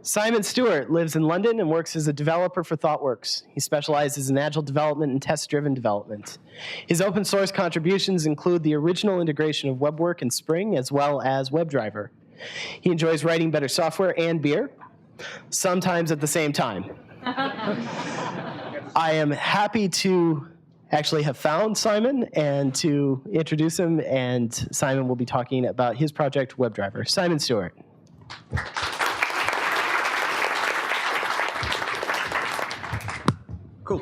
Simon Stewart lives in London and works as a developer for ThoughtWorks. He specializes in agile development and test-driven development. His open source contributions include the original integration of WebWork and Spring, as well as WebDriver. He enjoys writing better software and beer, sometimes at the same time. I am happy to actually have found Simon and to introduce him, and Simon will be talking about his project, WebDriver. Simon Stewart. Cool.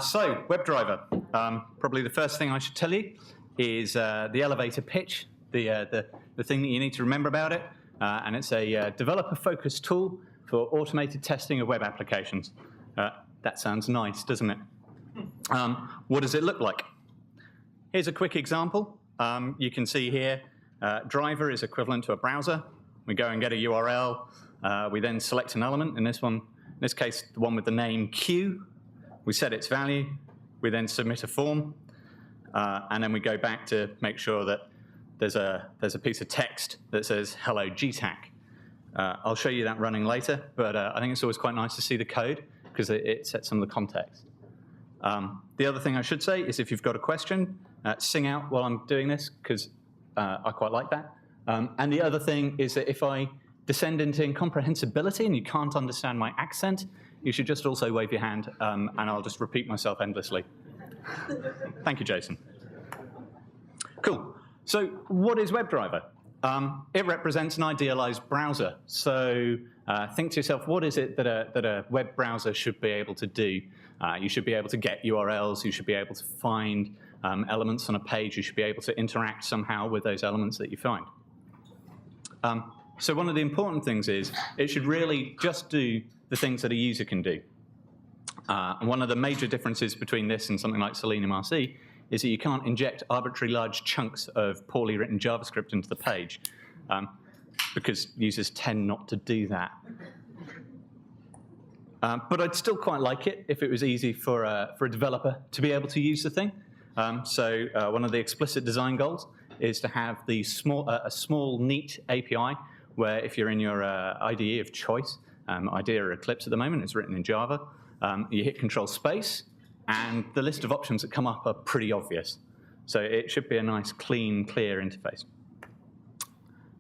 So, WebDriver. Probably the first thing I should tell you is the elevator pitch, the thing that you need to remember about it. And it's a developer-focused tool for automated testing of web applications. That sounds nice, doesn't it? What does it look like? Here's a quick example. You can see here, driver is equivalent to a browser. We go and get a URL. We then select an element. In this case, the one with the name Q. We set its value. We then submit a form. And then we go back to make sure that there's a piece of text that says, hello, GTAC. I'll show you that running later, but I think it's always quite nice to see the code because it sets some of the context. The other thing I should say is if you've got a question, sing out while I'm doing this because I quite like that. And the other thing is that if I descend into incomprehensibility and you can't understand my accent, you should just also wave your hand and I'll just repeat myself endlessly. Thank you, Jason. Cool. So what is WebDriver? It represents an idealized browser. So think to yourself, what is it that a web browser should be able to do? You should be able to get URLs. You should be able to find elements on a page. You should be able to interact somehow with those elements that you find. So one of the important things is it should really just do the things that a user can do. And one of the major differences between this and something like Selenium RC is that you can't inject arbitrary large chunks of poorly written JavaScript into the page because users tend not to do that. But I'd still quite like it if it was easy for a developer to be able to use the thing. So one of the explicit design goals is to have a small, neat API where if you're in your IDE of choice, IDEA or Eclipse at the moment, it's written in Java, you hit Control Space, and the list of options that come up are pretty obvious. So it should be a nice, clean, clear interface.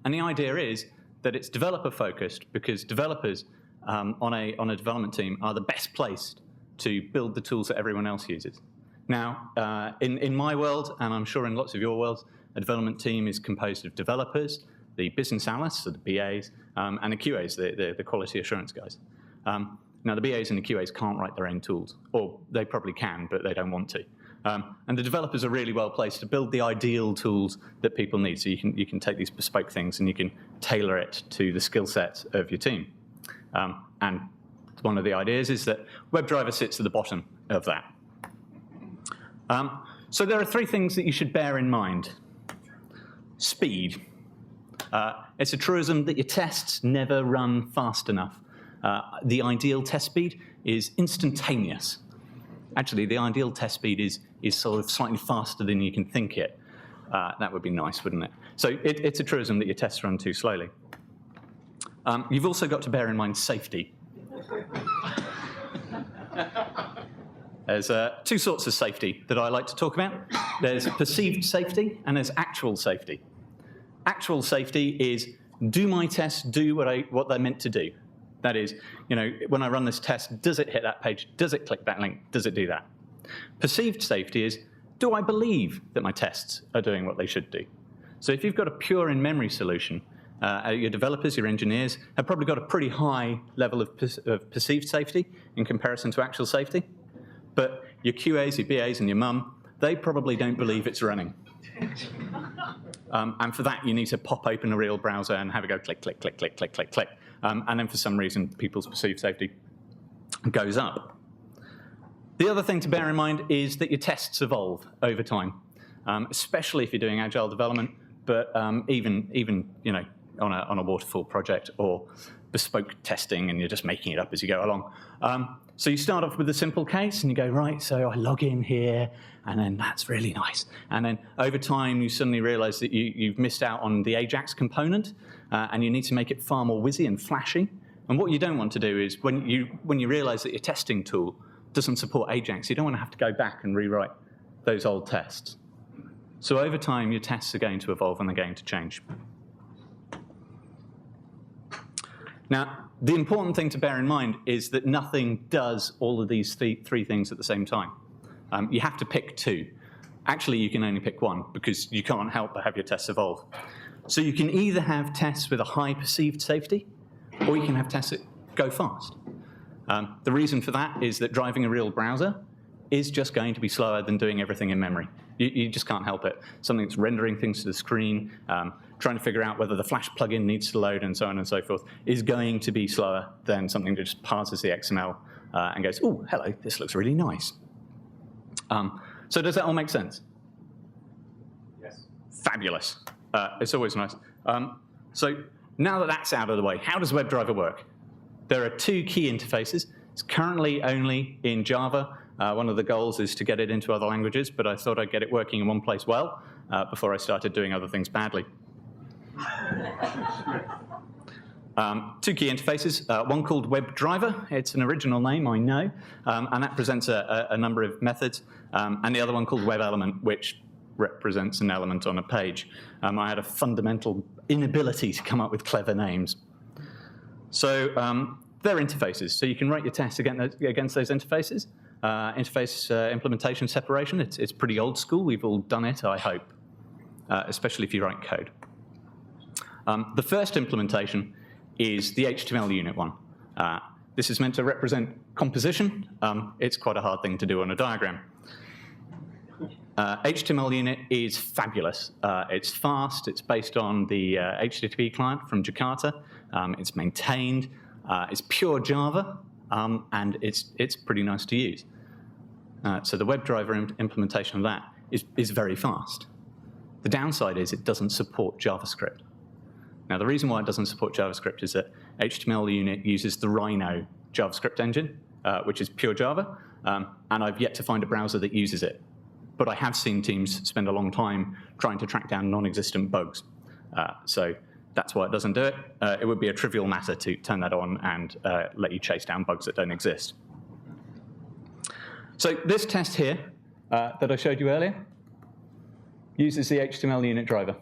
And the idea is that it's developer-focused because developers on a development team are the best placed to build the tools that everyone else uses. Now, in my world, and I'm sure in lots of your worlds, a development team is composed of developers, the business analysts, so the BAs, and the QAs, the quality assurance guys. Now, the BAs and the QAs can't write their own tools, or they probably can, but they don't want to. And the developers are really well placed to build the ideal tools that people need. So you can take these bespoke things and you can tailor it to the skill set of your team. And one of the ideas is that WebDriver sits at the bottom of that. So there are three things that you should bear in mind. Speed. It's a truism that your tests never run fast enough. The ideal test speed is instantaneous. Actually, the ideal test speed is sort of slightly faster than you can think it. That would be nice, wouldn't it? So it's a truism that your tests run too slowly. You've also got to bear in mind safety. There's two sorts of safety that I like to talk about. There's perceived safety and there's actual safety. Actual safety is, do my tests do what they're meant to do? That is, when I run this test, does it hit that page? Does it click that link? Does it do that? Perceived safety is, do I believe that my tests are doing what they should do? So if you've got a pure in-memory solution, your developers, your engineers, have probably got a pretty high level of perceived safety in comparison to actual safety. But your QAs, your BAs, and your mum, they probably don't believe it's running. And for that, you need to pop open a real browser and have it go click, click, click, click, click, click, click. And then for some reason, people's perceived safety goes up. The other thing to bear in mind is that your tests evolve over time, especially if you're doing agile development, but even on a waterfall project or bespoke testing and you're just making it up as you go along. So you start off with a simple case and you go, right, so I log in here and then that's really nice. And then over time you suddenly realize that you've missed out on the Ajax component and you need to make it far more whizzy and flashy. And what you don't want to do is when you realize that your testing tool doesn't support Ajax, you don't want to have to go back and rewrite those old tests. So over time, your tests are going to evolve and they're going to change. Now, the important thing to bear in mind is that nothing does all of these three things at the same time. You have to pick two. Actually, you can only pick one because you can't help but have your tests evolve. So you can either have tests with a high perceived safety, or you can have tests that go fast. The reason for that is that driving a real browser is just going to be slower than doing everything in memory. You just can't help it. Something that's rendering things to the screen, trying to figure out whether the Flash plugin needs to load, and so on and so forth, is going to be slower than something that just parses the XML and goes, oh, hello, this looks really nice. So does that all make sense? Yes. Fabulous. It's always nice. So now that that's out of the way, how does WebDriver work? There are two key interfaces. It's currently only in Java. One of the goals is to get it into other languages, but I thought I'd get it working in one place well before I started doing other things badly. Two key interfaces, one called WebDriver. It's an original name, I know, and that presents a number of methods, and the other one called WebElement, which represents an element on a page. I had a fundamental inability to come up with clever names. So they're interfaces, so you can write your tests against those interfaces. Interface implementation separation, it's pretty old school. We've all done it, I hope, especially if you write code. The first implementation is the HTMLUnit one. This is meant to represent composition. It's quite a hard thing to do on a diagram. HTMLUnit is fabulous. It's fast. It's based on the HTTP client from Jakarta. It's maintained. It's pure Java, and it's pretty nice to use. So the WebDriver implementation of that is very fast. The downside is it doesn't support JavaScript. Now, the reason why it doesn't support JavaScript is that HTMLUnit uses the Rhino JavaScript engine, which is pure Java, and I've yet to find a browser that uses it. But I have seen teams spend a long time trying to track down non-existent bugs. So that's why it doesn't do it. It would be a trivial matter to turn that on and let you chase down bugs that don't exist. So this test here that I showed you earlier uses the HTMLUnit driver.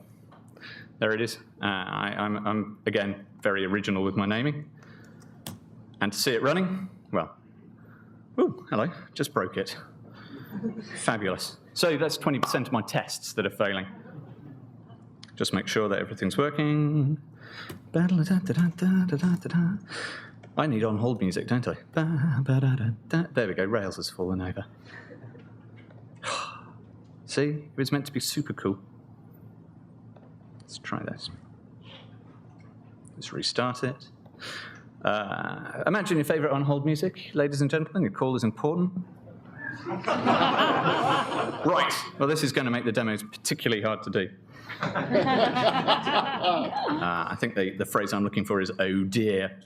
There it is. I'm, again, very original with my naming. And to see it running, well, ooh, hello, just broke it. Fabulous. So that's 20% of my tests that are failing. Just make sure that everything's working. I need on-hold music, don't I? There we go, Rails has fallen over. See, it was meant to be super cool. Let's try this. Let's restart it. Imagine your favorite on-hold music, ladies and gentlemen. Your call is important. Right. Well, this is going to make the demos particularly hard to do. I think the phrase I'm looking for is, oh dear.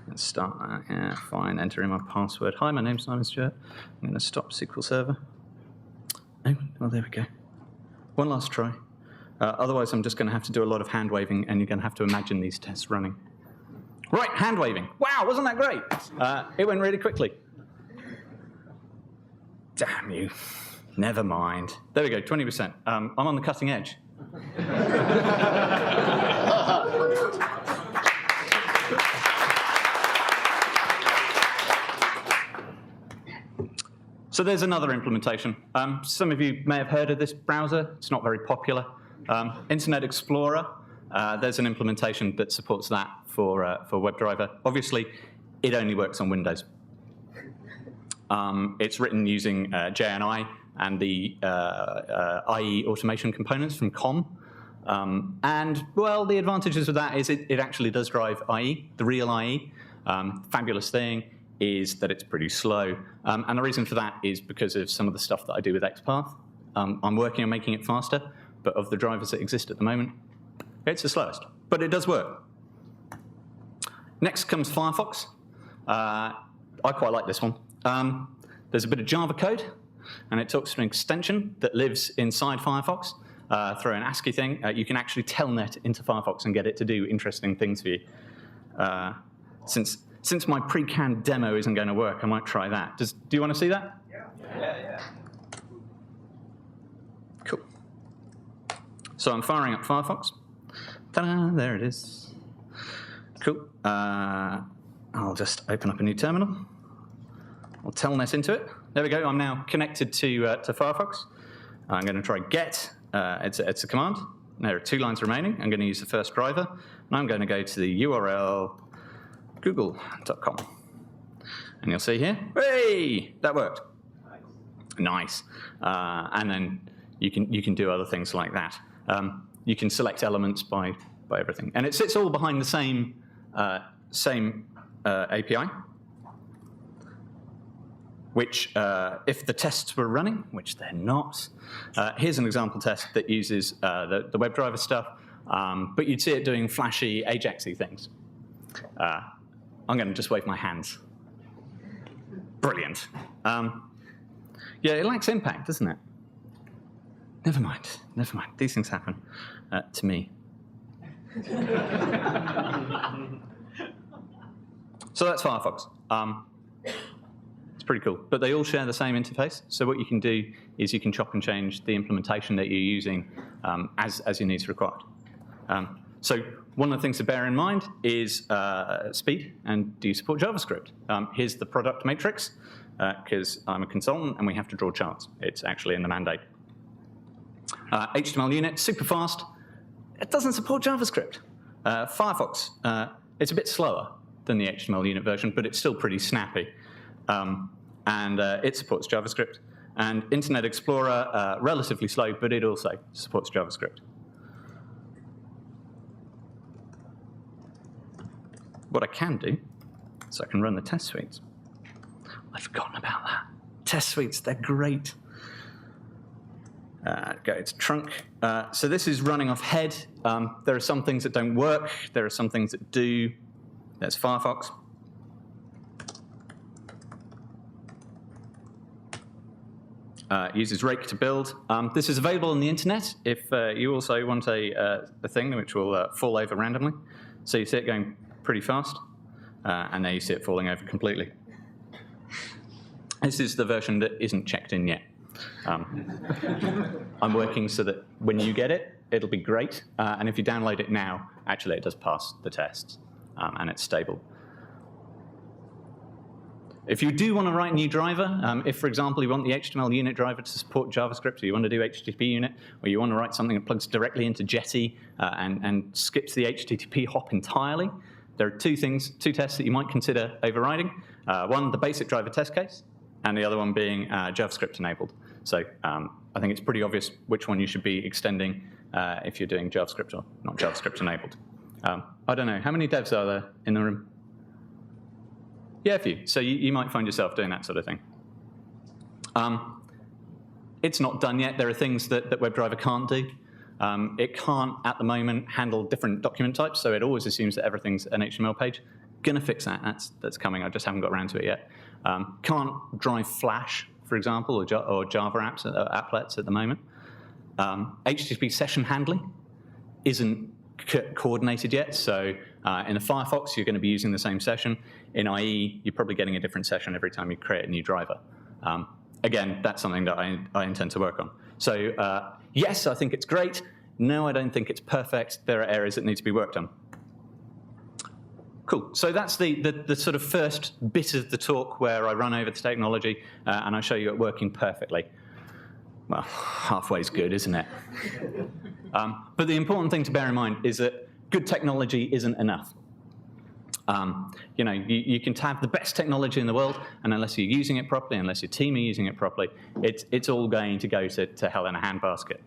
Let's start that. Yeah, fine. Enter in my password. Hi, my name's Simon Stewart. I'm going to stop SQL Server. Oh, well, there we go. One last try. Otherwise, I'm just going to have to do a lot of hand waving, and you're going to have to imagine these tests running. Right, hand waving. Wow, wasn't that great? It went really quickly. Damn you. Never mind. There we go, 20%. I'm on the cutting edge. So there's another implementation. Some of you may have heard of this browser. It's not very popular. Internet Explorer, there's an implementation that supports that for WebDriver. Obviously, it only works on Windows. It's written using JNI and the IE automation components from COM. And, well, the advantages of that is it actually does drive IE, the real IE. Fabulous thing is that it's pretty slow. And the reason for that is because of some of the stuff that I do with XPath. I'm working on making it faster, but of the drivers that exist at the moment, it's the slowest. But it does work. Next comes Firefox. I quite like this one. There's a bit of Java code, and it talks to an extension that lives inside Firefox. Through an ASCII thing, you can actually telnet into Firefox and get it to do interesting things for you. Since my pre-canned demo isn't going to work, I might try that. Do you want to see that? Yeah. Cool. So I'm firing up Firefox. Ta-da, there it is. Cool. I'll just open up a new terminal. I'll telnet into it. There we go. I'm now connected to Firefox. I'm going to try get. It's a command. There are 2 lines remaining. I'm going to use the first driver. And I'm going to go to the URL google.com. And you'll see here, hey, that worked. Nice. And then you can do other things like that. You can select elements by everything. And it sits all behind the same API, which if the tests were running, which they're not, here's an example test that uses the WebDriver stuff, but you'd see it doing flashy Ajax-y things. I'm going to just wave my hands. Brilliant. Yeah, it lacks impact, doesn't it? Never mind. These things happen to me. So that's Firefox. It's pretty cool. But they all share the same interface. So what you can do is you can chop and change the implementation that you're using as your needs required. So one of the things to bear in mind is speed, and do you support JavaScript? Here's the product matrix, because I'm a consultant and we have to draw charts. It's actually in the mandate. HTMLUnit, super fast. It doesn't support JavaScript. Firefox, it's a bit slower than the HTMLUnit version, but it's still pretty snappy. And it supports JavaScript. And Internet Explorer, relatively slow, but it also supports JavaScript. What I can do is I can run the test suites. I've forgotten about that. Test suites, they're great. Go to trunk. So this is running off head. There are some things that don't work. There are some things that do. There's Firefox. Uses rake to build. This is available on the internet if you also want a thing which will fall over randomly. So you see it going pretty fast, and there you see it falling over completely. This is the version that isn't checked in yet. I'm working so that when you get it, it'll be great. And if you download it now, actually it does pass the tests, and it's stable. If you do want to write a new driver, if, for example, you want the HTMLUnit driver to support JavaScript, or you want to do HTTPUnit, or you want to write something that plugs directly into Jetty and skips the HTTP hop entirely, there are two tests that you might consider overriding. One, the basic driver test case, and the other one being JavaScript enabled. So I think it's pretty obvious which one you should be extending if you're doing JavaScript or not JavaScript enabled. I don't know, how many devs are there in the room? Yeah, a few. So you might find yourself doing that sort of thing. It's not done yet. There are things that WebDriver can't do. It can't, at the moment, handle different document types, so it always assumes that everything's an HTML page. Gonna fix that. That's coming. I just haven't got around to it yet. Can't drive Flash, for example, or Java applets at the moment. HTTP session handling isn't coordinated yet, so in the Firefox, you're going to be using the same session. In IE, you're probably getting a different session every time you create a new driver. Again, that's something that I intend to work on. So yes, I think it's great. No, I don't think it's perfect. There are areas that need to be worked on. Cool. So that's the sort of first bit of the talk where I run over the technology and I show you it working perfectly. Well, halfway's good, isn't it? But the important thing to bear in mind is that good technology isn't enough. You know, you can have the best technology in the world, and unless you're using it properly, unless your team are using it properly, it's all going to go to hell in a handbasket.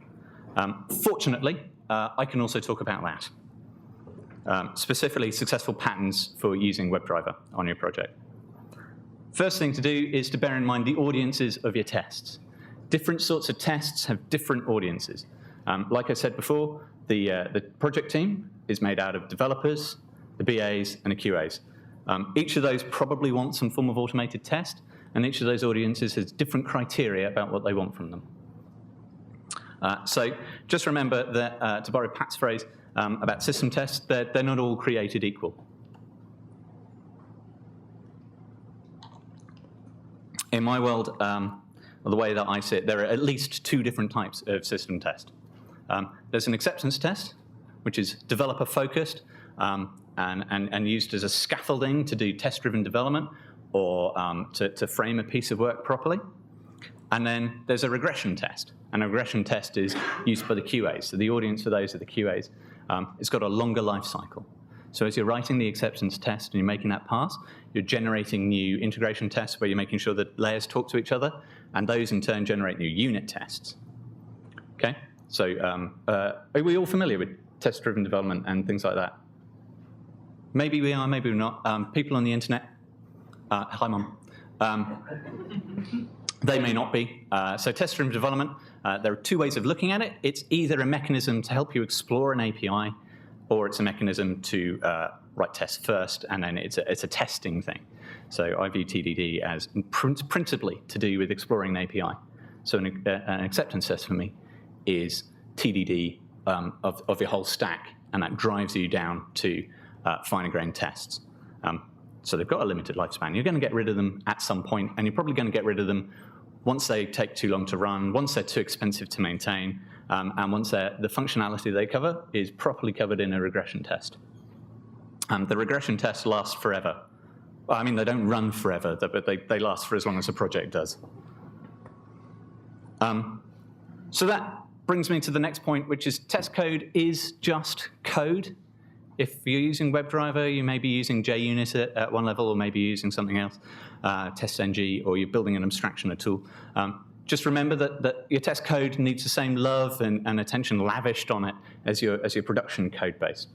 Fortunately, I can also talk about that. Specifically, successful patterns for using WebDriver on your project. First thing to do is to bear in mind the audiences of your tests. Different sorts of tests have different audiences. Like I said before, the project team is made out of developers, the BAs, and the QAs. Each of those probably wants some form of automated test, and each of those audiences has different criteria about what they want from them. So just remember that, to borrow Pat's phrase about system tests, they're not all created equal. In my world, the way that I see it, there are at least two different types of system test. There's an acceptance test, which is developer-focused and used as a scaffolding to do test-driven development or to frame a piece of work properly. And then there's a regression test. And a regression test is used by the QAs. So the audience for those are the QAs. It's got a longer life cycle. So as you're writing the acceptance test and you're making that pass, you're generating new integration tests where you're making sure that layers talk to each other, and those in turn generate new unit tests. Okay? So are we all familiar with test-driven development and things like that? Maybe we are, maybe we're not. People on the internet, hi, Mum. They may not be. So test-driven development, there are two ways of looking at it. It's either a mechanism to help you explore an API, or it's a mechanism to write tests first, and then it's a testing thing. So I view TDD as principally to do with exploring an API. So an acceptance test for me is TDD of your whole stack, and that drives you down to finer-grained tests. So they've got a limited lifespan. You're going to get rid of them at some point, and you're probably going to get rid of them once they take too long to run, once they're too expensive to maintain, and once the functionality they cover is properly covered in a regression test. The regression tests last forever. Well, I mean, they don't run forever, but they last for as long as a project does. So that brings me to the next point, which is test code is just code. If you're using WebDriver, you may be using JUnit at one level, or maybe using something else, TestNG, or you're building an abstraction or tool. Just remember that your test code needs the same love and attention lavished on it as your production code base.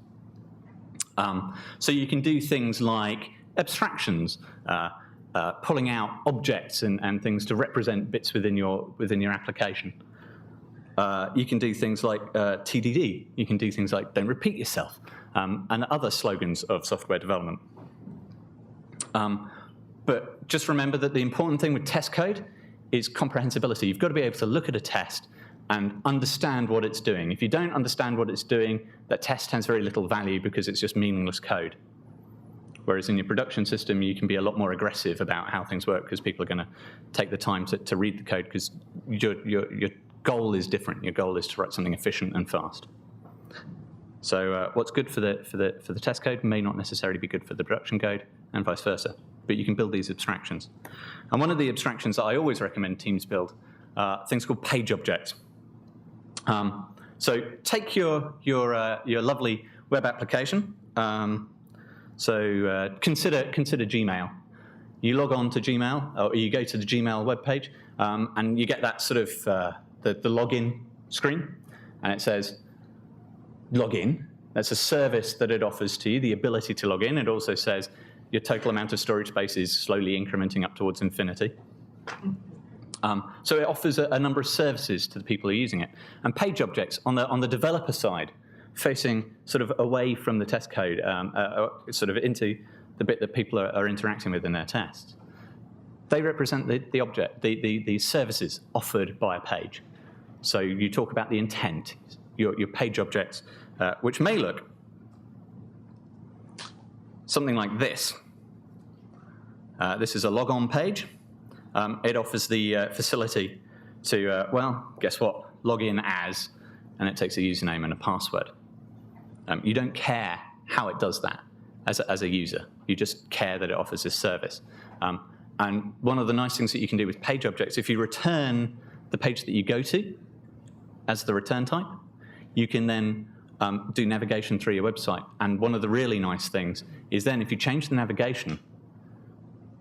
So you can do things like abstractions, pulling out objects and things to represent bits within your application. You can do things like TDD. You can do things like don't repeat yourself, and other slogans of software development. But just remember that the important thing with test code is comprehensibility. You've got to be able to look at a test and understand what it's doing. If you don't understand what it's doing, that test has very little value because it's just meaningless code. Whereas in your production system, you can be a lot more aggressive about how things work because people are going to take the time to read the code because your goal is different. Your goal is to write something efficient and fast. So what's good for the test code may not necessarily be good for the production code, and vice versa. But you can build these abstractions. And one of the abstractions that I always recommend teams build are things called page objects. So take your lovely web application. Consider Gmail. You log on to Gmail, or you go to the Gmail webpage, and you get that sort of the login screen, and it says login. That's a service that it offers to you, the ability to log in. It also says your total amount of storage space is slowly incrementing up towards infinity. So it offers a number of services to the people who are using it. And page objects on the developer side, facing sort of away from the test code, sort of into the bit that people are interacting with in their tests. They represent the object, the services offered by a page. So you talk about the intent, your page objects, which may look something like this. This is a logon page. It offers the facility to, well, guess what? Log in as, and it takes a username and a password. You don't care how it does that as a user. You just care that it offers this service. And one of the nice things that you can do with page objects, if you return the page that you go to as the return type, you can then do navigation through your website. And one of the really nice things is then if you change the navigation,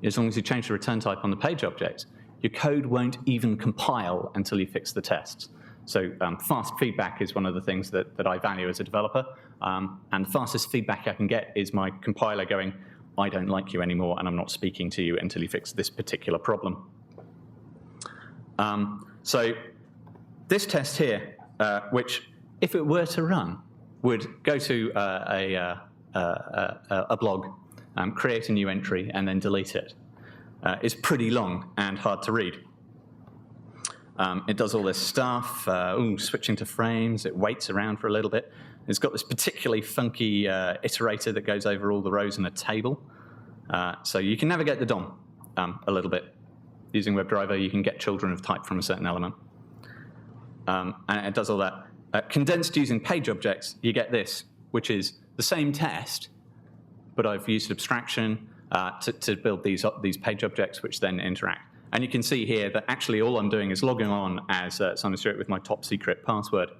as long as you change the return type on the page object, your code won't even compile until you fix the tests. So fast feedback is one of the things that I value as a developer. And the fastest feedback I can get is my compiler going, I don't like you anymore, and I'm not speaking to you until you fix this particular problem. So this test here, which if it were to run, would go to a blog, create a new entry, and then delete it, is pretty long and hard to read. It does all this stuff, switching to frames, it waits around for a little bit. It's got this particularly funky iterator that goes over all the rows in a table. So you can navigate the DOM a little bit using WebDriver, you can get children of type from a certain element. And it does all that. Condensed using page objects, you get this, which is the same test, but I've used abstraction to build these page objects, which then interact. And you can see here that actually all I'm doing is logging on as Simon Stewart with my top secret password,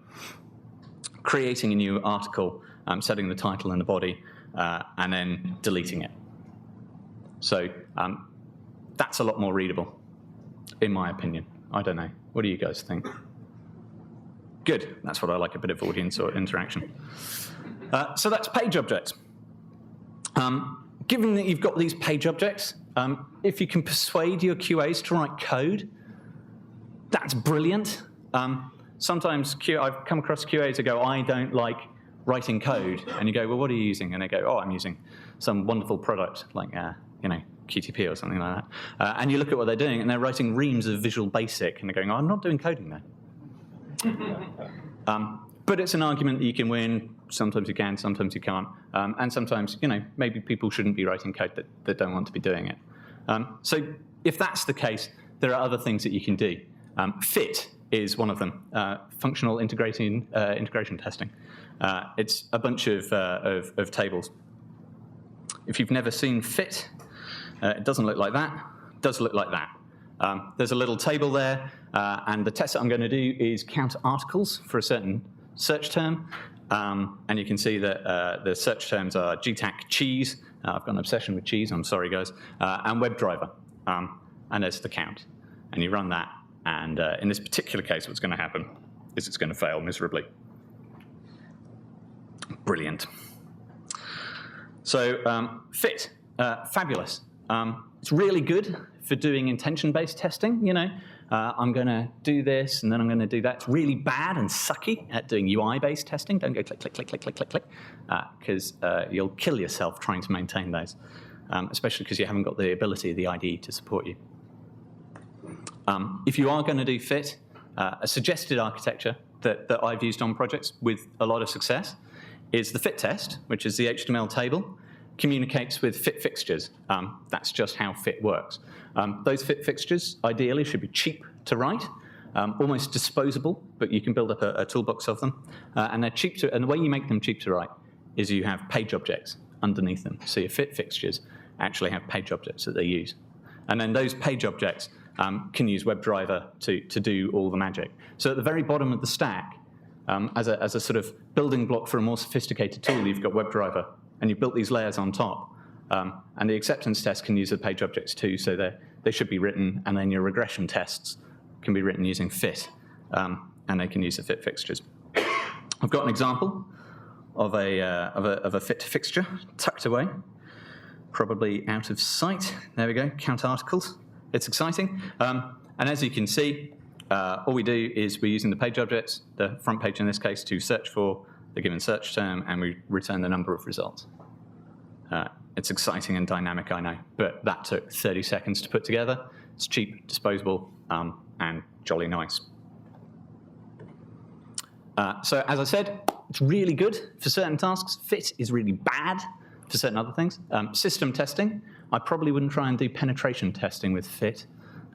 creating a new article, setting the title and the body, and then deleting it. So that's a lot more readable, in my opinion. I don't know. What do you guys think? Good. That's what I like, a bit of audience or interaction. So that's page objects. Given that you've got these page objects, if you can persuade your QAs to write code, that's brilliant. Sometimes I've come across QAs who go, I don't like writing code. And you go, well, what are you using? And they go, oh, I'm using some wonderful product like QTP or something like that. And you look at what they're doing, and they're writing reams of Visual Basic, and they're going, oh, I'm not doing coding there. But it's an argument that you can win. Sometimes you can, sometimes you can't. And sometimes, maybe people shouldn't be writing code that don't want to be doing it. So if that's the case, there are other things that you can do. Fit is one of them, functional integration testing. It's a bunch of tables. If you've never seen fit, it doesn't look like that. It does look like that. There's a little table there, and the test that I'm going to do is count articles for a certain search term. And you can see that the search terms are GTAC cheese. I've got an obsession with cheese, I'm sorry, guys. And WebDriver. And there's the count. And you run that, and in this particular case, what's going to happen is it's going to fail miserably. Brilliant. So fit, fabulous. It's really good for doing intention-based testing. I'm going to do this, and then I'm going to do that. It's really bad and sucky at doing UI-based testing. Don't go click, click, click, click, click, click, click, because you'll kill yourself trying to maintain those, especially because you haven't got the ability of the IDE to support you. If you are going to do fit, a suggested architecture that I've used on projects with a lot of success is the fit test, which is the HTML table, communicates with fit fixtures. That's just how fit works. Those fit fixtures, ideally, should be cheap to write, almost disposable, but you can build up a toolbox of them. And they're cheap and the way you make them cheap to write is you have page objects underneath them. So your fit fixtures actually have page objects that they use. And then those page objects can use WebDriver to do all the magic. So at the very bottom of the stack, as a sort of building block for a more sophisticated tool, you've got WebDriver, and you've built these layers on top. And the acceptance test can use the page objects too, so they should be written, and then your regression tests can be written using fit, and they can use the fit fixtures. I've got an example of a fit fixture tucked away, probably out of sight. There we go, count articles. It's exciting. And as you can see, all we do is we're using the page objects, the front page in this case, to search for the given search term, and we return the number of results. It's exciting and dynamic, I know, but that took 30 seconds to put together. It's cheap, disposable, and jolly nice. So as I said, it's really good for certain tasks. Fit is really bad for certain other things. System testing, I probably wouldn't try and do penetration testing with fit.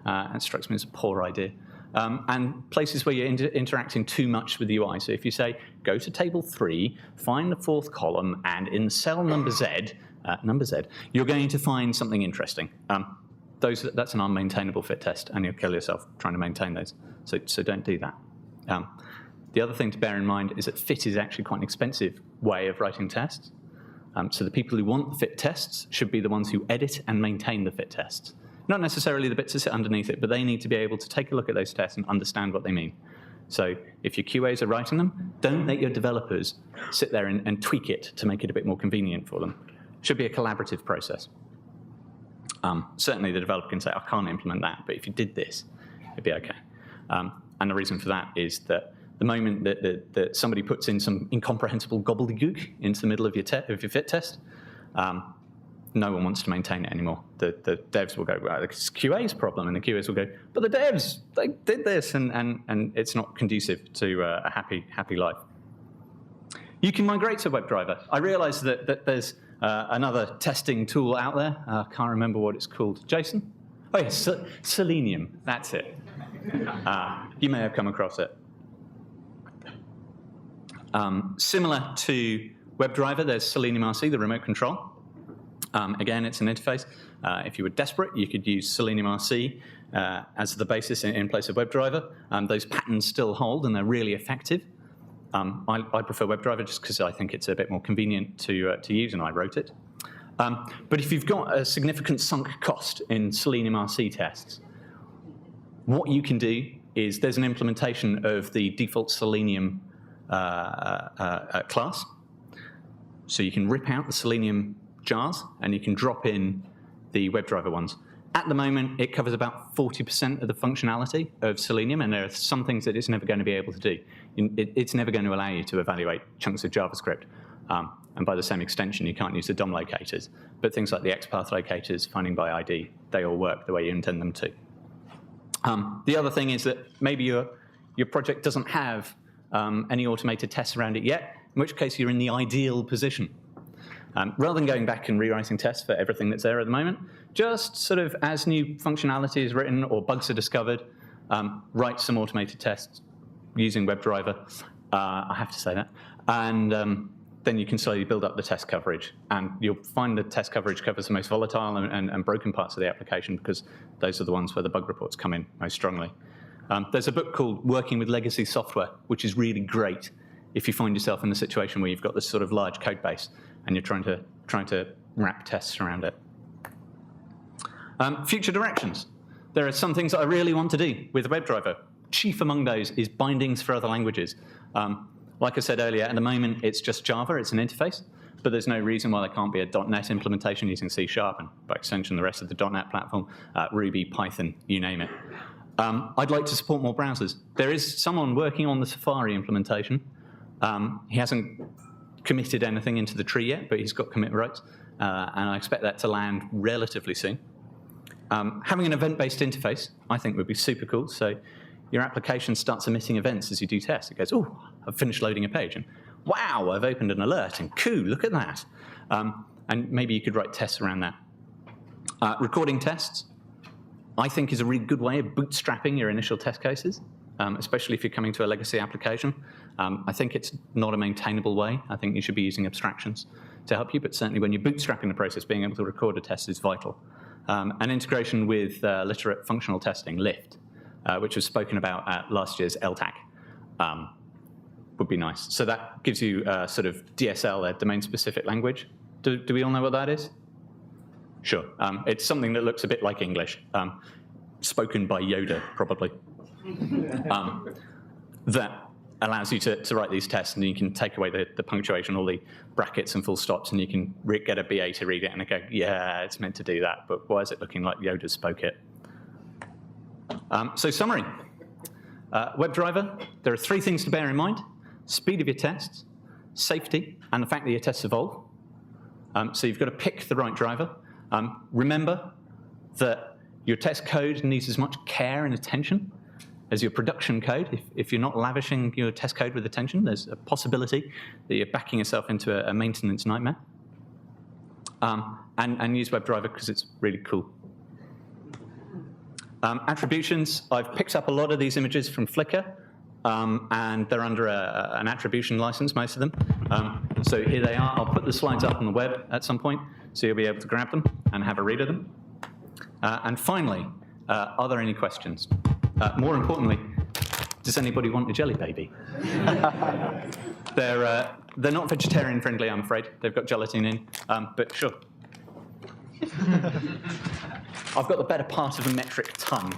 It strikes me as a poor idea. And places where you're interacting too much with the UI. So if you say, go to table 3, find the 4th column, and in cell number Z, you're going to find something interesting. That's an unmaintainable fit test, and you'll kill yourself trying to maintain those. So don't do that. The other thing to bear in mind is that fit is actually quite an expensive way of writing tests. So the people who want the fit tests should be the ones who edit and maintain the fit tests. Not necessarily the bits that sit underneath it, but they need to be able to take a look at those tests and understand what they mean. So if your QAs are writing them, don't let your developers sit there and tweak it to make it a bit more convenient for them. It should be a collaborative process. Certainly the developer can say, I can't implement that, but if you did this, it'd be okay. And the reason for that is that the moment that somebody puts in some incomprehensible gobbledygook into the middle of your fit test, no one wants to maintain it anymore. The devs will go, well, it's QA's problem, and the QAs will go, but the devs, they did this, and it's not conducive to a happy life. You can migrate to WebDriver. I realize that there's another testing tool out there. I can't remember what it's called. Jason? Oh, yes, Selenium, that's it. You may have come across it. Similar to WebDriver, there's Selenium RC, the remote control. Again, it's an interface. If you were desperate, you could use Selenium RC as the basis in place of WebDriver. Those patterns still hold, and they're really effective. I prefer WebDriver just because I think it's a bit more convenient to use, and I wrote it. But if you've got a significant sunk cost in Selenium RC tests, what you can do is there's an implementation of the default Selenium class. So you can rip out the Selenium jars, and you can drop in the WebDriver ones. At the moment, it covers about 40% of the functionality of Selenium, and there are some things that it's never going to be able to do. It's never going to allow you to evaluate chunks of JavaScript. And by the same extension, you can't use the DOM locators. But things like the XPath locators, finding by ID, they all work the way you intend them to. The other thing is that maybe your project doesn't have any automated tests around it yet, in which case you're in the ideal position. Rather than going back and rewriting tests for everything that's there at the moment, just sort of as new functionality is written or bugs are discovered, write some automated tests using WebDriver. I have to say that. And then you can slowly build up the test coverage. And you'll find the test coverage covers the most volatile and broken parts of the application, because those are the ones where the bug reports come in most strongly. There's a book called Working with Legacy Software, which is really great if you find yourself in the situation where you've got this sort of large code base and you're trying to wrap tests around it. Future directions. There are some things that I really want to do with WebDriver. Chief among those is bindings for other languages. Like I said earlier, at the moment, it's just Java. It's an interface. But there's no reason why there can't be a .NET implementation using C#, and by extension, the rest of the .NET platform, Ruby, Python, you name it. I'd like to support more browsers. There is someone working on the Safari implementation. He hasn't committed anything into the tree yet, but he's got commit rights, and I expect that to land relatively soon. Having an event-based interface, I think, would be super cool. So your application starts emitting events as you do tests. It goes, oh, I've finished loading a page, and wow, I've opened an alert, and cool, look at that. And maybe you could write tests around that. Recording tests, I think, is a really good way of bootstrapping your initial test cases, especially if you're coming to a legacy application. I think it's not a maintainable way. I think you should be using abstractions to help you, but certainly when you're bootstrapping the process, being able to record a test is vital. And integration with literate functional testing, LIFT, which was spoken about at last year's LTAC, would be nice. So that gives you sort of DSL, a domain-specific language. Do we all know what that is? Sure. It's something that looks a bit like English, spoken by Yoda, probably. That allows you to write these tests, and you can take away the punctuation, all the brackets and full stops, and you can get a BA to read it and go, yeah, it's meant to do that, but why is it looking like Yoda spoke it? So summary. WebDriver, there are 3 things to bear in mind: speed of your tests, safety, and the fact that your tests evolve. So you've got to pick the right driver. Remember that your test code needs as much care and attention as your production code. If you're not lavishing your test code with attention, there's a possibility that you're backing yourself into a maintenance nightmare. And use WebDriver because it's really cool. Attributions, I've picked up a lot of these images from Flickr, and they're under an attribution license, most of them. So here they are. I'll put the slides up on the web at some point, so you'll be able to grab them and have a read of them. And finally, are there any questions? More importantly, does anybody want a jelly baby? They're not vegetarian friendly, I'm afraid. They've got gelatin in, but sure. I've got the better part of a metric ton.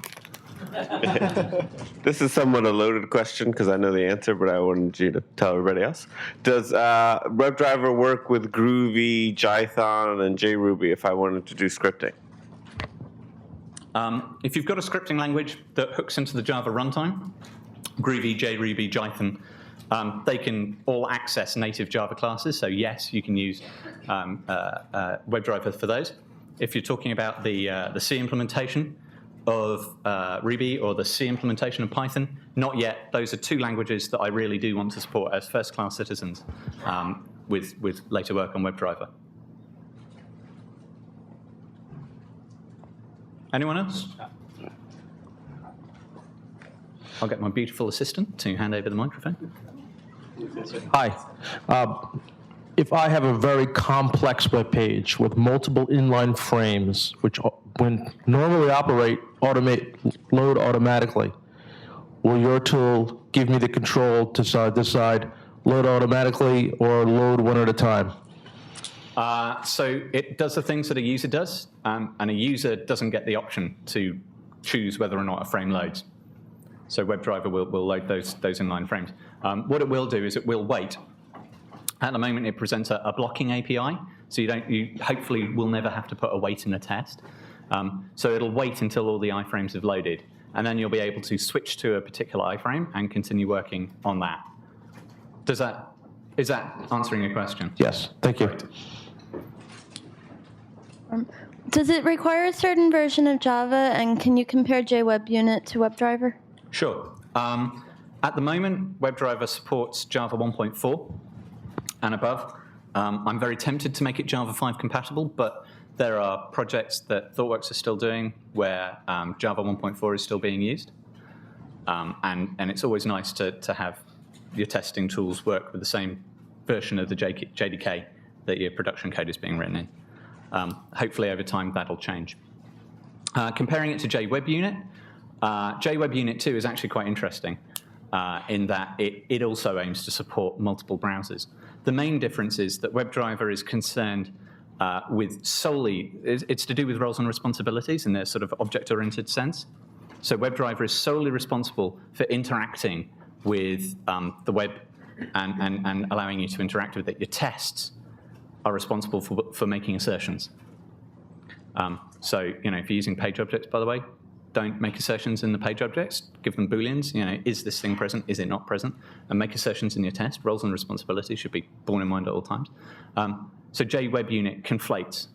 This is somewhat a loaded question because I know the answer, but I wanted you to tell everybody else. Does WebDriver work with Groovy, Jython, and JRuby if I wanted to do scripting? If you've got a scripting language that hooks into the Java runtime, Groovy, JRuby, Jython, they can all access native Java classes. So yes, you can use WebDriver for those. If you're talking about the C implementation of Ruby or the C implementation of Python, not yet. Those are 2 languages that I really do want to support as first-class citizens with later work on WebDriver. Anyone else? I'll get my beautiful assistant to hand over the microphone. Hi. If I have a very complex web page with multiple inline frames, which when normally load automatically, will your tool give me the control to decide load automatically or load one at a time? So it does the things that a user does, and a user doesn't get the option to choose whether or not a frame loads. So WebDriver will load those inline frames. What it will do is it will wait. At the moment, it presents a blocking API, so you hopefully will never have to put a wait in a test. So it'll wait until all the iframes have loaded, and then you'll be able to switch to a particular iframe and continue working on that. Is that answering your question? Yes, thank you. Great. Does it require a certain version of Java, and can you compare JWebUnit to WebDriver? Sure. At the moment, WebDriver supports Java 1.4 and above. I'm very tempted to make it Java 5 compatible, but there are projects that ThoughtWorks are still doing where Java 1.4 is still being used. And it's always nice to have your testing tools work with the same version of the JDK that your production code is being written in. Hopefully, over time, that'll change. Comparing it to JWebUnit, JWebUnit 2 is actually quite interesting in that it also aims to support multiple browsers. The main difference is that WebDriver is concerned with solely, it's to do with roles and responsibilities in their sort of object-oriented sense. So WebDriver is solely responsible for interacting with the web and allowing you to interact with it. Your tests are responsible for making assertions. So, if you're using page objects, by the way, don't make assertions in the page objects. Give them booleans. Is this thing present? Is it not present? And make assertions in your test. Roles and responsibilities should be borne in mind at all times. So JWebUnit conflates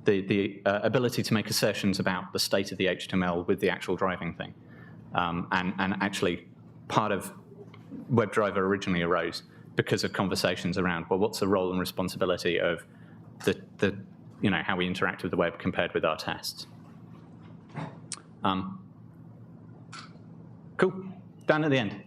the ability to make assertions about the state of the HTML with the actual driving thing. And actually, part of WebDriver originally arose because of conversations around, well, what's the role and responsibility of the how we interact with the web compared with our tests. Cool. Down at the end.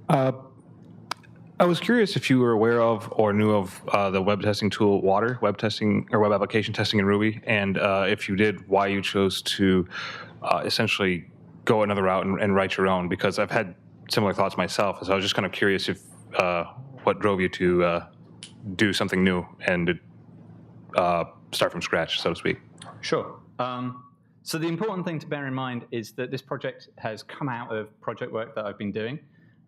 I was curious if you were aware of or knew of the web testing tool Water, web testing or web application testing in Ruby, and if you did, why you chose to essentially go another route and write your own, because I've had similar thoughts myself. So I was just kind of curious if what drove you to do something new and start from scratch, so to speak. Sure. So the important thing to bear in mind is that this project has come out of project work that I've been doing,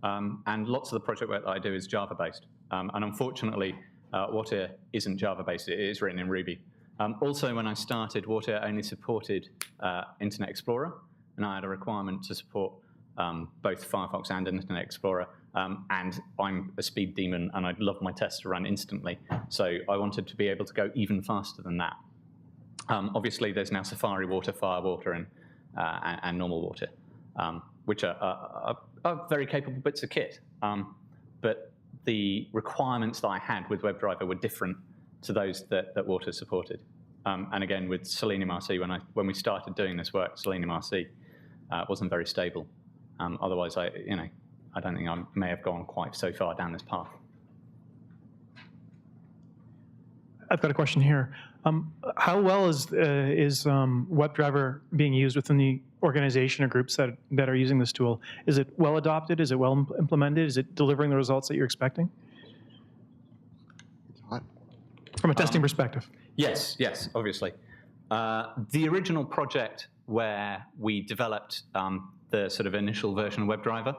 and lots of the project work that I do is Java-based. And unfortunately, Water isn't Java-based. It is written in Ruby. Also, when I started, Water only supported Internet Explorer, and I had a requirement to support both Firefox and Internet Explorer. And I'm a speed demon, and I'd love my tests to run instantly. So I wanted to be able to go even faster than that. Obviously, there's now Safari Water, Firewater, and normal Water, which are very capable bits of kit. But the requirements that I had with WebDriver were different to those that Water supported. And again, with Selenium RC, when we started doing this work, Selenium RC wasn't very stable. Otherwise, I don't think I may have gone quite so far down this path. I've got a question here. How well is WebDriver being used within the organization or groups that are using this tool? Is it well adopted? Is it well implemented? Is it delivering the results that you're expecting? From a testing perspective. Yes, obviously. The original project where we developed the sort of initial version of WebDriver,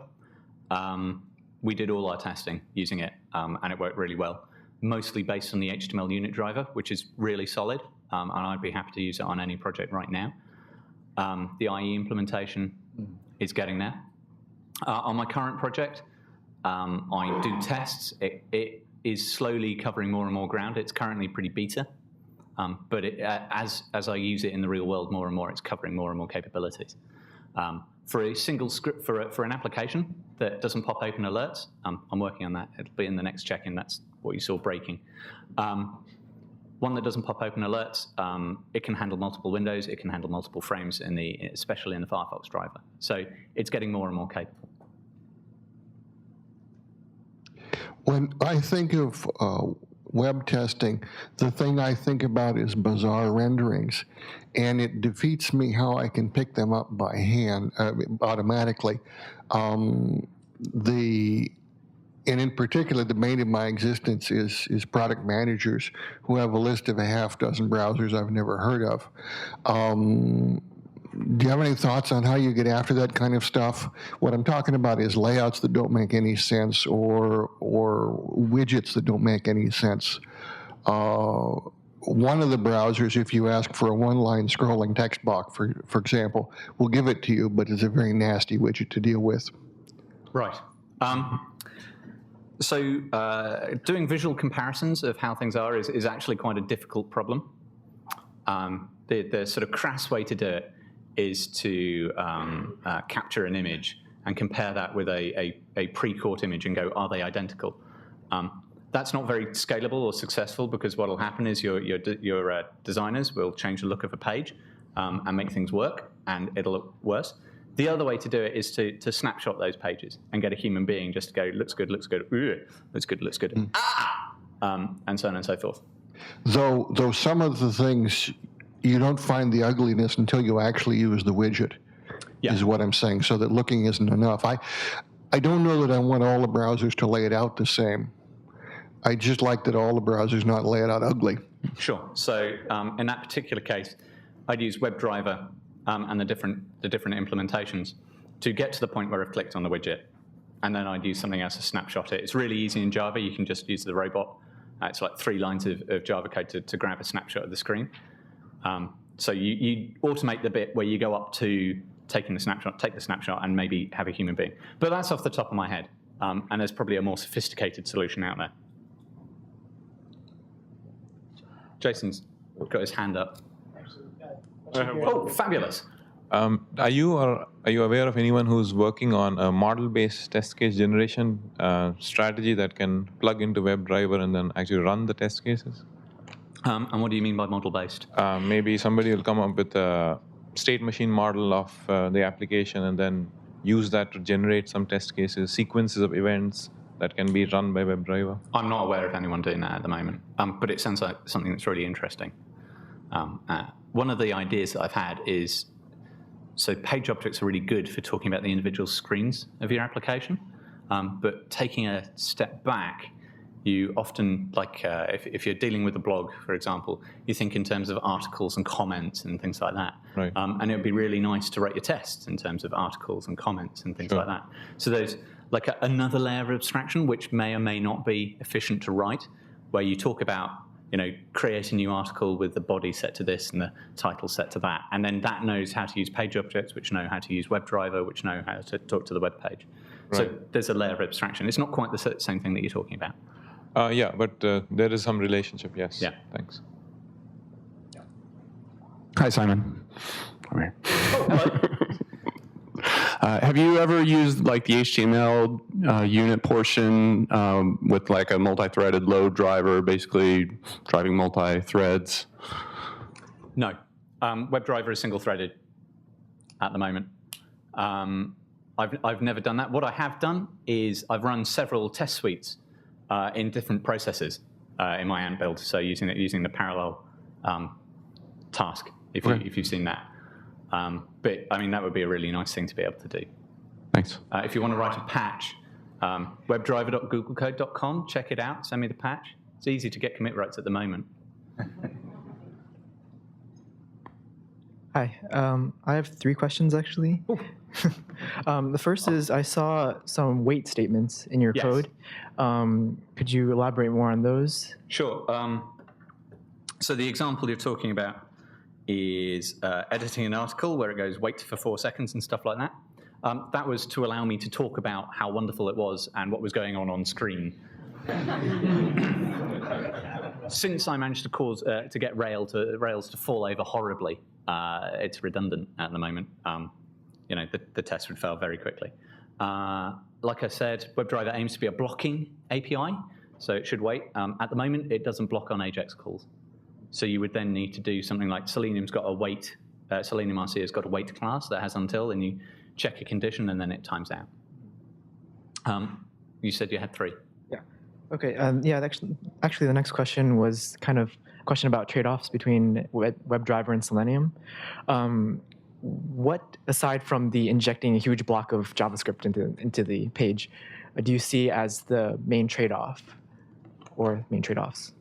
we did all our testing using it, and it worked really well. Mostly based on the HTMLUnit driver, which is really solid, and I'd be happy to use it on any project right now. The IE implementation is getting there. On my current project, I do tests. It is slowly covering more and more ground. It's currently pretty beta, but as I use it in the real world more and more, it's covering more and more capabilities. For a single script, for an application that doesn't pop open alerts, I'm working on that. It'll be in the next check-in. That's what you saw breaking. one that doesn't pop open alerts. It can handle multiple windows. It can handle multiple frames, especially in the Firefox driver. So it's getting more and more capable. When I think of web testing, the thing I think about is bizarre renderings, and it defeats me how I can pick them up by hand automatically. And in particular, the bane of my existence is product managers who have a list of a half dozen browsers I've never heard of. Do you have any thoughts on how you get after that kind of stuff? What I'm talking about is layouts that don't make any sense or widgets that don't make any sense. One of the browsers, if you ask for a one-line scrolling text box, for example, will give it to you, but it's a very nasty widget to deal with. Right. So doing visual comparisons of how things are is actually quite a difficult problem. The sort of crass way to do it is to capture an image and compare that with a pre-caught image and go, are they identical? That's not very scalable or successful, because what will happen is your designers will change the look of a page and make things work, and it'll look worse. The other way to do it is to snapshot those pages and get a human being just to go, looks good, looks good, looks good, looks good, and so on and so forth. Though some of the things, you don't find the ugliness until you actually use the widget, is what I'm saying, so that looking isn't enough. I don't know that I want all the browsers to lay it out the same. I just like that all the browsers not lay it out ugly. Sure. So in that particular case, I'd use WebDriver and the different implementations to get to the point where I've clicked on the widget, and then I'd use something else to snapshot it. It's really easy in Java. You can just use the robot. It's like 3 lines of Java code to grab a snapshot of the screen. So you automate the bit where you go up to taking the snapshot, take the snapshot, and maybe have a human being. But that's off the top of my head, and there's probably a more sophisticated solution out there. Jason's got his hand up. Oh, fabulous. Are you aware of anyone who's working on a model-based test case generation strategy that can plug into WebDriver and then actually run the test cases? And what do you mean by model-based? Maybe somebody will come up with a state machine model of the application and then use that to generate some test cases, sequences of events that can be run by WebDriver. I'm not aware of anyone doing that at the moment, but it sounds like something that's really interesting. One of the ideas that I've had is, so page objects are really good for talking about the individual screens of your application, but taking a step back, you often, like if you're dealing with a blog, for example, you think in terms of articles and comments and things like that. Right. And it would be really nice to write your tests in terms of articles and comments and things like that. So there's like another layer of abstraction which may or may not be efficient to write, where you talk about, create a new article with the body set to this and the title set to that, and then that knows how to use page objects, which know how to use WebDriver, which know how to talk to the web page. Right. So there's a layer of abstraction. It's not quite the same thing that you're talking about. Yeah, but there is some relationship, yes. Yeah. Thanks. Hi, Simon. Oh, hello. Have you ever used like the HTMLUnit portion with like a multi-threaded load driver, basically driving multi-threads? No. WebDriver is single-threaded at the moment. I've never done that. What I have done is I've run several test suites in different processes in my Ant build, so using the parallel task, if you've seen that. But I mean, that would be a really nice thing to be able to do. Thanks. If you want to write a patch, webdriver.googlecode.com, check it out, send me the patch. It's easy to get commit rights at the moment. Hi, I have 3 questions actually. The first is, I saw some wait statements in your code. Could you elaborate more on those? Sure. So the example you're talking about is editing an article where it goes wait for 4 seconds and stuff like that. That was to allow me to talk about how wonderful it was and what was going on screen. Since I managed to get Rails to fall over horribly, it's redundant at the moment. The test would fail very quickly. Like I said, WebDriver aims to be a blocking API, so it should wait. At the moment, it doesn't block on AJAX calls. So you would then need to do something like Selenium's got a wait, Selenium RC has got a wait class that has until, and you check a condition, and then it times out. You said you had 3. Yeah. Okay. Yeah. Actually, the next question was kind of a question about trade-offs between WebDriver and Selenium. What, aside from the injecting a huge block of JavaScript into the page, do you see as the main trade-off or main trade-offs?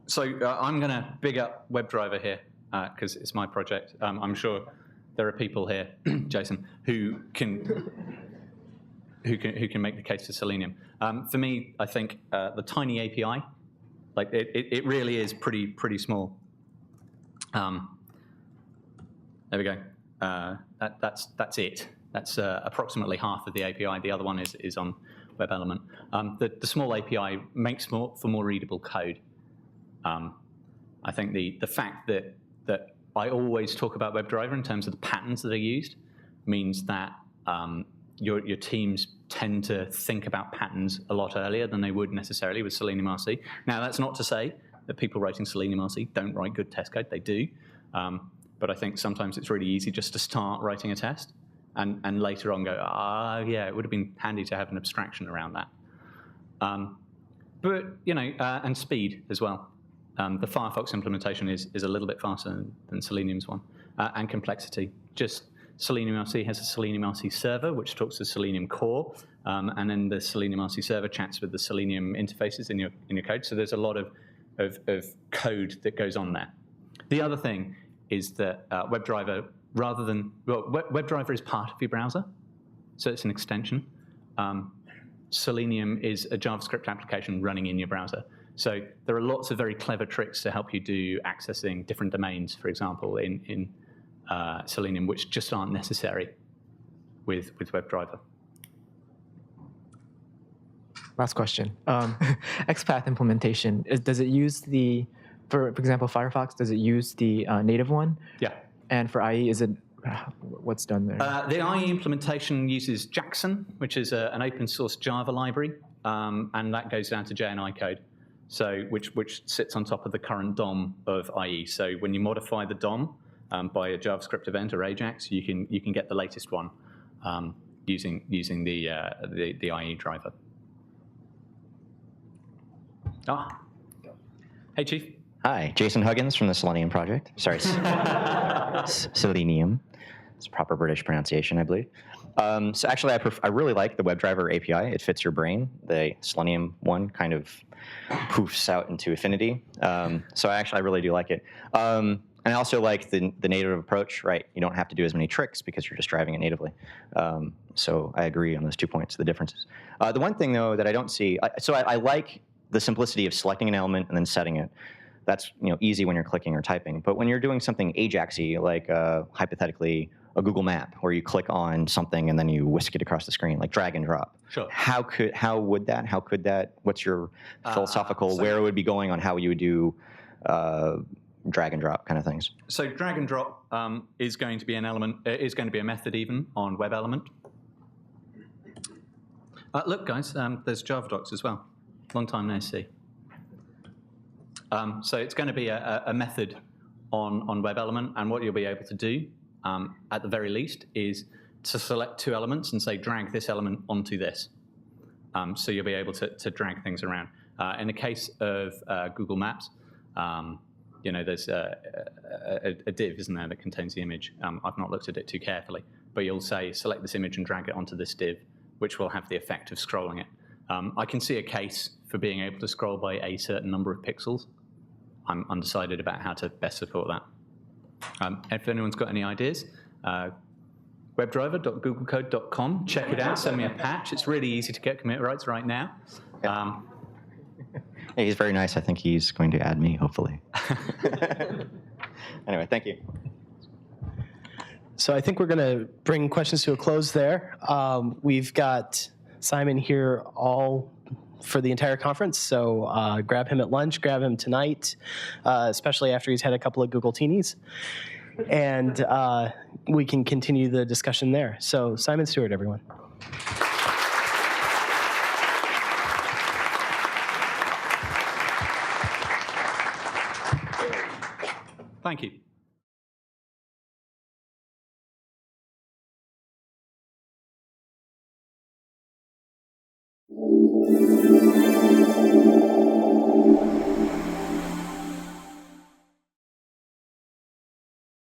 So I'm going to big up WebDriver here because it's my project. I'm sure there are people here, Jason, who can make the case for Selenium. For me, I think the tiny API, like it really is pretty small. There we go. That's it. That's approximately half of the API. The other one is on WebElement. The small API makes for more readable code. I think the fact that I always talk about WebDriver in terms of the patterns that are used means that your teams tend to think about patterns a lot earlier than they would necessarily with Selenium RC. Now, that's not to say that people writing Selenium RC don't write good test code. They do. But I think sometimes it's really easy just to start writing a test and later on go, yeah, it would have been handy to have an abstraction around that. But, and speed as well. The Firefox implementation is a little bit faster than Selenium's one. And complexity. Just Selenium RC has a Selenium RC server, which talks to Selenium core. And then the Selenium RC server chats with the Selenium interfaces in your code. So there's a lot of code that goes on there. The other thing is that WebDriver, WebDriver is part of your browser. So it's an extension. Selenium is a JavaScript application running in your browser. So there are lots of very clever tricks to help you do accessing different domains, for example, in Selenium, which just aren't necessary with WebDriver. Last question. XPath implementation, does it use for example, Firefox, does it use the native one? Yeah. And for IE, is it, what's done there? The IE implementation uses Jackson, which is an open source Java library, and that goes down to JNI code. So which sits on top of the current DOM of IE. So when you modify the DOM by a JavaScript event or Ajax, you can get the latest one using the IE driver. Hey, Chief. Hi, Jason Huggins from the Selenium project. Sorry, Selenium. It's proper British pronunciation, I believe. So actually, I really like the WebDriver API. It fits your brain. The Selenium one kind of poofs out into infinity. So I really do like it. And I also like the native approach, right? You don't have to do as many tricks because you're just driving it natively. So I agree on those 2 points, the differences. The one thing, though, that I don't see, I like the simplicity of selecting an element and then setting it. That's easy when you're clicking or typing. But when you're doing something Ajax-y, like hypothetically a Google map, where you click on something and then you whisk it across the screen, like drag and drop. Sure. How could that? What's your philosophical where it would be going on how you would do drag and drop kind of things? So drag and drop is going to be an element. Is going to be a method even on WebElement. Look, guys, there's Java docs as well. Long time no see. So it's going to be a method on WebElement, and what you'll be able to do, at the very least, is to select 2 elements and say, drag this element onto this. So you'll be able to drag things around. In the case of Google Maps, there's a div, isn't there, that contains the image. I've not looked at it too carefully, but you'll say, select this image and drag it onto this div, which will have the effect of scrolling it. I can see a case for being able to scroll by a certain number of pixels. I'm undecided about how to best support that. If anyone's got any ideas, webdriver.googlecode.com, check it out, send me a patch. It's really easy to get commit rights right now. Yeah, he's very nice. I think he's going to add me, hopefully. Anyway, thank you. So I think we're going to bring questions to a close there. We've got Simon here all for the entire conference, so grab him at lunch, grab him tonight, especially after he's had a couple of Google Teenies, and we can continue the discussion there. So Simon Stewart, everyone. Thank you. Thank you.